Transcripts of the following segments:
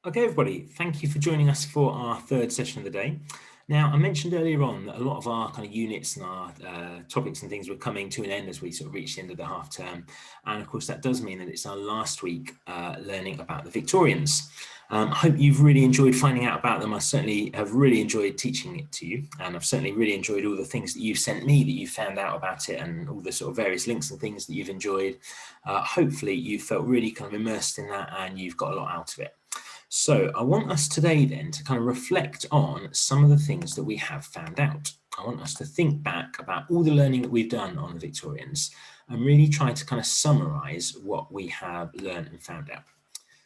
Okay, everybody, thank you for joining us for our third session of the day. Now, I mentioned earlier on that a lot of our kind of units and our topics and things were coming to an end as we sort of reach the end of the half term. And of course, that does mean that it's our last week learning about the Victorians. I hope you've really enjoyed finding out about them. I certainly have really enjoyed teaching it to you. And I've certainly really enjoyed all the things that you've sent me that you found out about it and all the sort of various links and things that you've enjoyed. Hopefully, you felt really kind of immersed in that and you've got a lot out of it. So I want us today then to kind of reflect on some of the things that we have found out. I want us to think back about all the learning that we've done on the Victorians and really try to kind of summarize what we have learned and found out.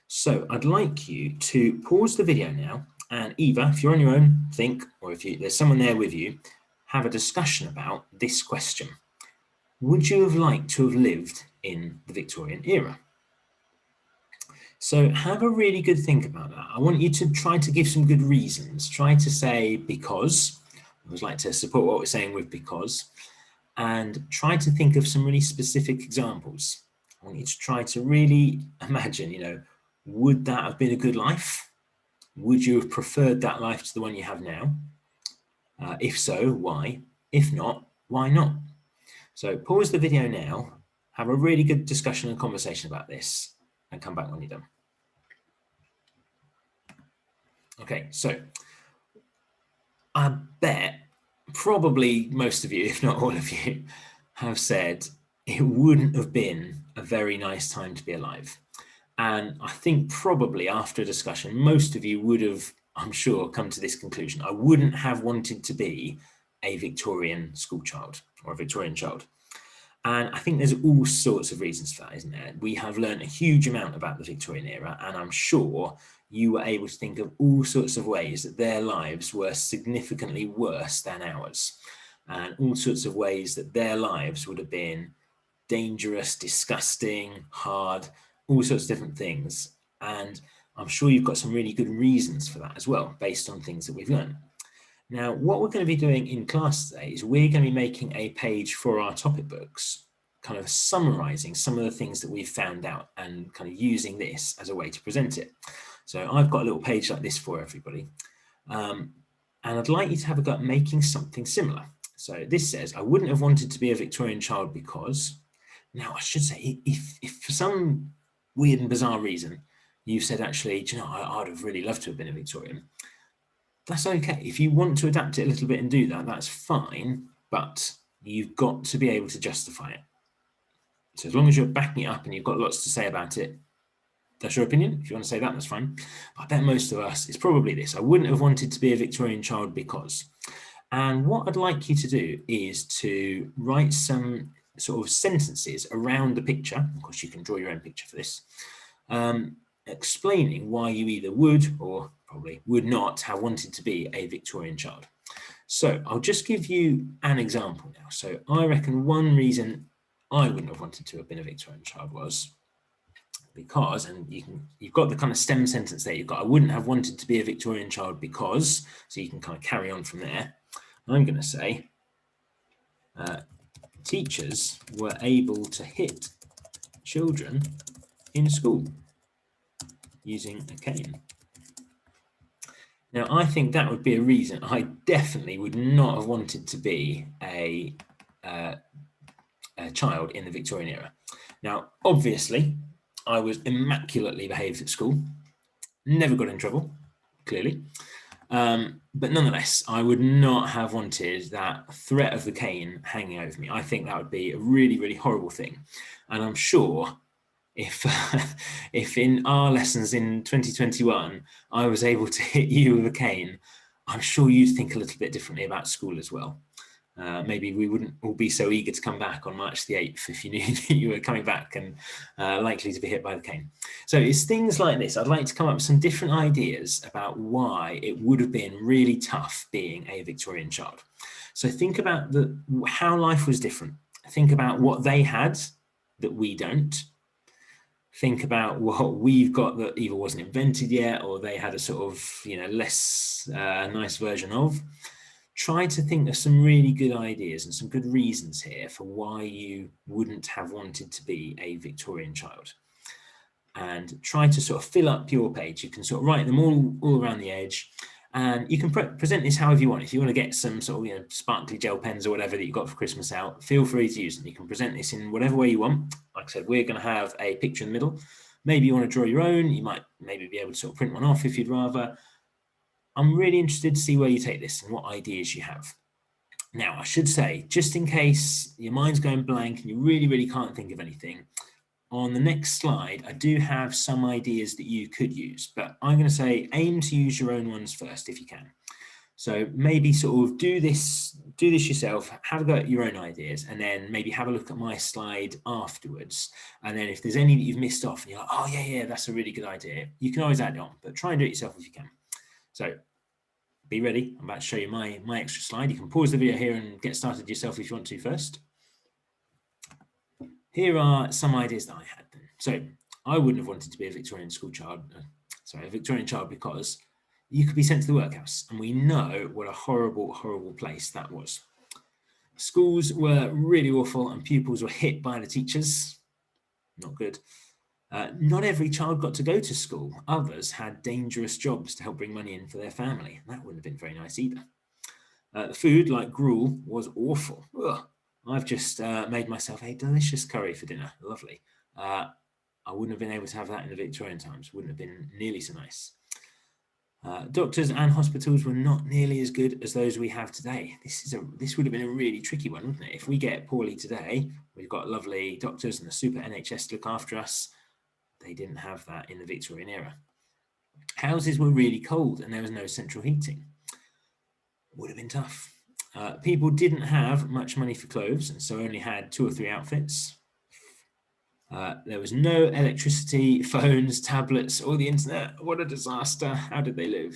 So I'd like you to pause the video now and Eva, if you're on your own, think, or if there's someone there with you, have a discussion about this question. Would you have liked to have lived in the Victorian era? So have a really good think about that. I want you to try to give some good reasons. Try to say because. I always like to support what we're saying with because. And try to think of some really specific examples. I want you to try to really imagine, would that have been a good life? Would you have preferred that life to the one you have now? If so, why? If not, why not? So pause the video now, have a really good discussion and conversation about this, and come back when you're done. Okay, so I bet probably most of you, if not all of you, have said it wouldn't have been a very nice time to be alive. And I think probably after a discussion, most of you would have, I'm sure, come to this conclusion. I wouldn't have wanted to be a Victorian school child or a Victorian child. And I think there's all sorts of reasons for that, isn't there? We have learned a huge amount about the Victorian era, and I'm sure you were able to think of all sorts of ways that their lives were significantly worse than ours, and all sorts of ways that their lives would have been dangerous, disgusting, hard, all sorts of different things. And I'm sure you've got some really good reasons for that as well, based on things that we've learned. Now, what we're going to be doing in class today is we're going to be making a page for our topic books, kind of summarizing some of the things that we've found out and kind of using this as a way to present it. So I've got a little page like this for everybody. And I'd like you to have a go at making something similar. So this says, I wouldn't have wanted to be a Victorian child because, now I should say, if for some weird and bizarre reason, you've said, actually, do you know, I'd have really loved to have been a Victorian. That's okay. If you want to adapt it a little bit and do that, that's fine, but you've got to be able to justify it. So as long as you're backing it up and you've got lots to say about it, that's your opinion. If you want to say that, that's fine. I bet most of us, it's probably this. I wouldn't have wanted to be a Victorian child because. And what I'd like you to do is to write some sort of sentences around the picture. Of course, you can draw your own picture for this. Explaining why you either would or probably would not have wanted to be a Victorian child. So I'll just give you an example now. So I reckon one reason I wouldn't have wanted to have been a Victorian child was because, and you've got the kind of stem sentence there, you've got I wouldn't have wanted to be a Victorian child because, so you can kind of carry on from there. I'm going to say teachers were able to hit children in school using a cane. Now, I think that would be a reason. I definitely would not have wanted to be a child in the Victorian era. Now, obviously, I was immaculately behaved at school, never got in trouble, clearly. But nonetheless, I would not have wanted that threat of the cane hanging over me. I think that would be a really, really horrible thing. And I'm sure if in our lessons in 2021, I was able to hit you with a cane, I'm sure you'd think a little bit differently about school as well. Maybe we wouldn't all be so eager to come back on March the 8th if you knew you were coming back and likely to be hit by the cane. So it's things like this. I'd like to come up with some different ideas about why it would have been really tough being a Victorian child. So think about how life was different. Think about what they had that we don't. Think about what we've got that either wasn't invented yet or they had a sort of, less nice version of. Try to think of some really good ideas and some good reasons here for why you wouldn't have wanted to be a Victorian child. and try to sort of fill up your page. You can sort of write them all around the edge, and you can present this however you want. If you want to get some sort of sparkly gel pens or whatever that you got for Christmas out, feel free to use them. You can present this in whatever way you want. Like I said, we're going to have a picture in the middle. Maybe you want to draw your own. You might maybe be able to sort of print one off if you'd rather. I'm really interested to see where you take this and what ideas you have. Now, I should say, just in case your mind's going blank and you really can't think of anything, on the next slide, I do have some ideas that you could use, but I'm going to say aim to use your own ones first if you can. So maybe sort of do this yourself, have a go at your own ideas, and then maybe have a look at my slide afterwards. And then if there's any that you've missed off and you're like, oh yeah, that's a really good idea, you can always add it on, but try and do it yourself if you can. So be ready. I'm about to show you my extra slide. You can pause the video here and get started yourself if you want to first. Here are some ideas that I had then. So I wouldn't have wanted to be a Victorian a Victorian child, because you could be sent to the workhouse, and we know what a horrible place that was. Schools were really awful and pupils were hit by the teachers. Not good. Not every child got to go to school. Others had dangerous jobs to help bring money in for their family. That wouldn't have been very nice either. The food, like gruel, was awful. Ugh. I've just made myself a delicious curry for dinner. Lovely. I wouldn't have been able to have that in the Victorian times. Wouldn't have been nearly so nice. Doctors and hospitals were not nearly as good as those we have today. This would have been a really tricky one, wouldn't it? If we get poorly today, we've got lovely doctors and the super NHS to look after us. They didn't have that in the Victorian era. Houses were really cold and there was no central heating. Would have been tough. People didn't have much money for clothes, and so only had 2 or 3 outfits. There was no electricity, phones, tablets, or the internet. What a disaster. How did they live?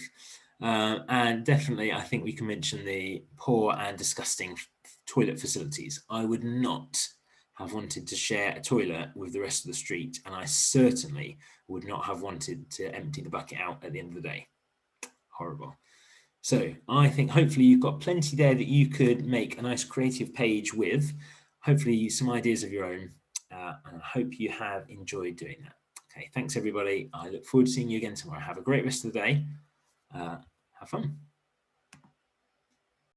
And definitely, I think we can mention the poor and disgusting toilet facilities. I would not have wanted to share a toilet with the rest of the street, and I certainly would not have wanted to empty the bucket out at the end of the day. Horrible. So I think hopefully you've got plenty there that you could make a nice creative page with, hopefully some ideas of your own, and I hope you have enjoyed doing that. Okay, thanks everybody. I look forward to seeing you again tomorrow. Have a great rest of the day. Have fun.